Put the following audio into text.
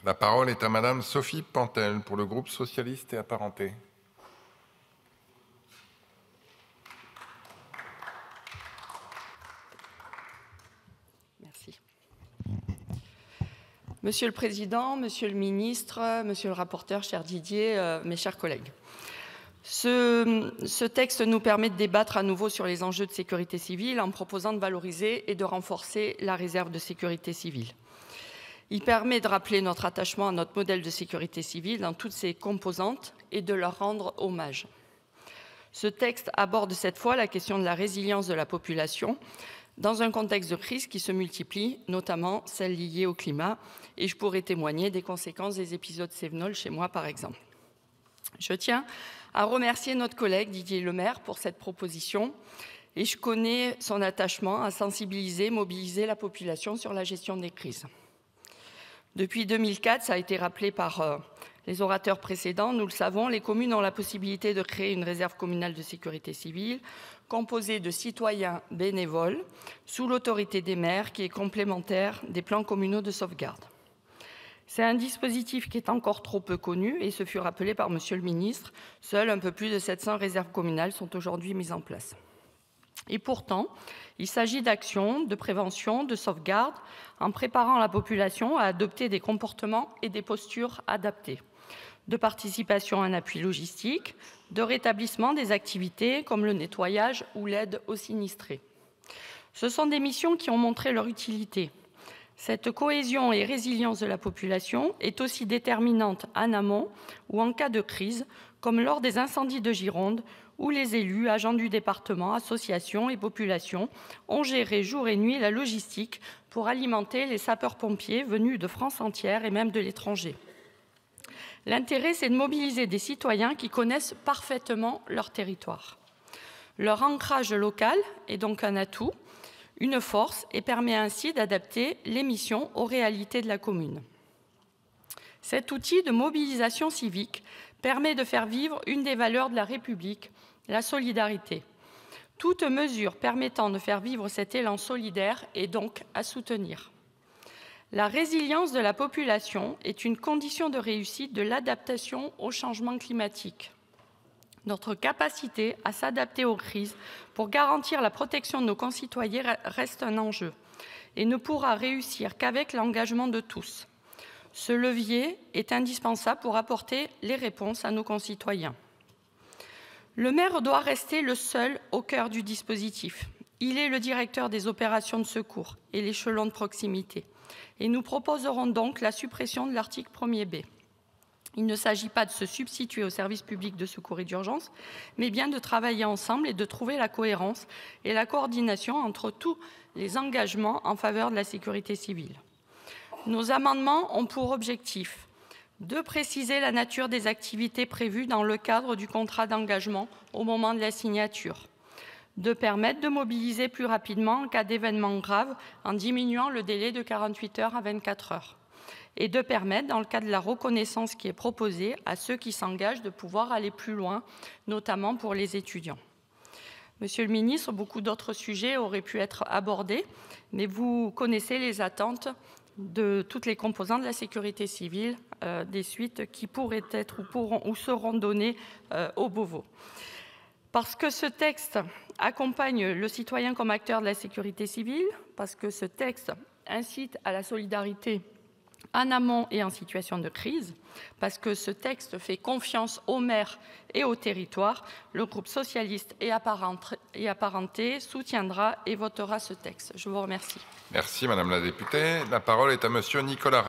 La parole est à Madame Sophie Pantel pour le groupe socialiste et apparenté. Merci. Monsieur le Président, Monsieur le Ministre, Monsieur le rapporteur, cher Didier, mes chers collègues. Ce texte nous permet de débattre à nouveau sur les enjeux de sécurité civile en proposant de valoriser et de renforcer la réserve de sécurité civile. Il permet de rappeler notre attachement à notre modèle de sécurité civile dans toutes ses composantes et de leur rendre hommage. Ce texte aborde cette fois la question de la résilience de la population dans un contexte de crise qui se multiplie, notamment celle liée au climat, et je pourrais témoigner des conséquences des épisodes Cévenol chez moi par exemple. Je tiens à remercier notre collègue Didier Lemaire pour cette proposition et je connais son attachement à sensibiliser, mobiliser la population sur la gestion des crises. Depuis 2004, ça a été rappelé par les orateurs précédents, nous le savons, les communes ont la possibilité de créer une réserve communale de sécurité civile composée de citoyens bénévoles sous l'autorité des maires qui est complémentaire des plans communaux de sauvegarde. C'est un dispositif qui est encore trop peu connu et ce fut rappelé par Monsieur le Ministre. Seuls un peu plus de 700 réserves communales sont aujourd'hui mises en place. Et pourtant, il s'agit d'actions de prévention, de sauvegarde, en préparant la population à adopter des comportements et des postures adaptées, de participation à un appui logistique, de rétablissement des activités comme le nettoyage ou l'aide aux sinistrés. Ce sont des missions qui ont montré leur utilité. Cette cohésion et résilience de la population est aussi déterminante en amont ou en cas de crise, comme lors des incendies de Gironde, où les élus, agents du département, associations et populations ont géré jour et nuit la logistique pour alimenter les sapeurs-pompiers venus de France entière et même de l'étranger. L'intérêt, c'est de mobiliser des citoyens qui connaissent parfaitement leur territoire. Leur ancrage local est donc un atout, une force et permet ainsi d'adapter les missions aux réalités de la commune. Cet outil de mobilisation civique permet de faire vivre une des valeurs de la République, la solidarité. Toute mesure permettant de faire vivre cet élan solidaire est donc à soutenir. La résilience de la population est une condition de réussite de l'adaptation au changement climatique. Notre capacité à s'adapter aux crises pour garantir la protection de nos concitoyens reste un enjeu et ne pourra réussir qu'avec l'engagement de tous. Ce levier est indispensable pour apporter les réponses à nos concitoyens. Le maire doit rester le seul au cœur du dispositif. Il est le directeur des opérations de secours et l'échelon de proximité. Et nous proposerons donc la suppression de l'article 1er B. Il ne s'agit pas de se substituer au service public de secours et d'urgence, mais bien de travailler ensemble et de trouver la cohérence et la coordination entre tous les engagements en faveur de la sécurité civile. Nos amendements ont pour objectif de préciser la nature des activités prévues dans le cadre du contrat d'engagement au moment de la signature, de permettre de mobiliser plus rapidement en cas d'événement grave en diminuant le délai de 48 heures à 24 heures, et de permettre, dans le cas de la reconnaissance qui est proposée, à ceux qui s'engagent de pouvoir aller plus loin, notamment pour les étudiants. Monsieur le ministre, beaucoup d'autres sujets auraient pu être abordés, mais vous connaissez les attentes de toutes les composantes de la sécurité civile, des suites qui pourraient être ou pourront ou seront données au Beauvau. Parce que ce texte accompagne le citoyen comme acteur de la sécurité civile, parce que ce texte incite à la solidarité en amont et en situation de crise, parce que ce texte fait confiance aux maires et aux territoires, le groupe socialiste et apparenté soutiendra et votera ce texte. Je vous remercie. Merci Madame la députée. La parole est à Monsieur Nicolas